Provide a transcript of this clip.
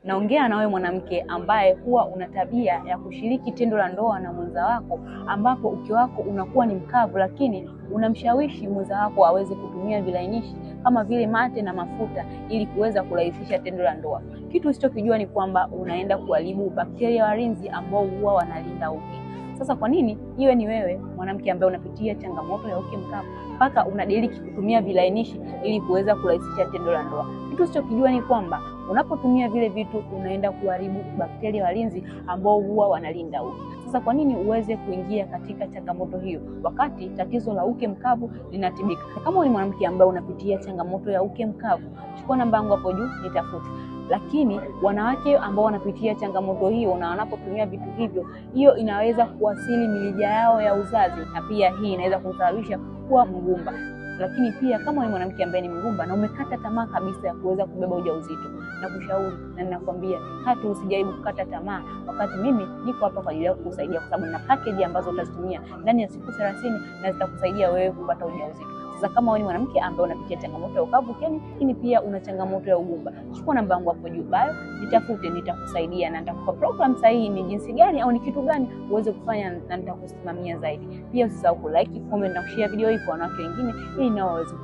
Naongea na wewe mwanamke ambaye huwa una tabia ya kushiriki tendo la ndoa na mwenza wako, ambapo uke wako unakuwa ni mkavu, lakini unamshawishi mwenza wako aweze kutumia vilainishi kama vile mate na mafuta ili kuweza kurahisisha tendo la ndoa. Kitu usichokijua ni kwamba unaenda kuharibu bakteria walinzi ambao huwa wanalinda uke. Sasa kwa nini iwe ni wewe mwanamke ambaye unapitia changamoto ya uke mkavu mpaka unadiriki kutumia vilainishi ili kuweza kurahisisha tendo la ndoa? Kitu usichokijua ni kwamba unapotumia vile vitu unaenda kuharibu bakteria walinzi ambao huwa wanalinda uke. Sasa kwa nini uweze kuingia katika changamoto hiyo wakati tatizo la uke mkavu linatibika? Kama ni mwanamke ambaye unapitia changamoto ya uke mkavu, chukua namba yangu hapo juu nitafute. Lakini wanawake ambao wanapitia changamoto hiyo na wanapotumia vitu hivyo, hiyo inaweza kuathiri mirija yao ya uzazi, na pia hii inaweza kusababisha kuwa mgumba. Lakini pia kama ni mwanamke ambaye ni mgumba na umekata tamaa kabisa ya kuweza kubeba ujauzito, na kushauri na ninakwambia hata usijaribu kukata tamaa, wakati mimi niko hapa kwa ajili ya kukusaidia, kwa sababu nina package ambazo utazitumia ndani ya siku 30 na zitakusaidia wewe kupata ujauzito. Sasa kama wewe ni mwanamke ambaye unapitia changamoto ya ukavu ukeni, lakini pia una changamoto ya ugumba, chukua namba yangu hapo juu bio, nitafute, nitakusaidia na nitakupa program sahihi ni jinsi gani au ni kitu gani uweze kufanya, na nitakusimamia zaidi. Pia usisahau ku like, comment na kushare video hii kwa wanawake wengine ili nao waweze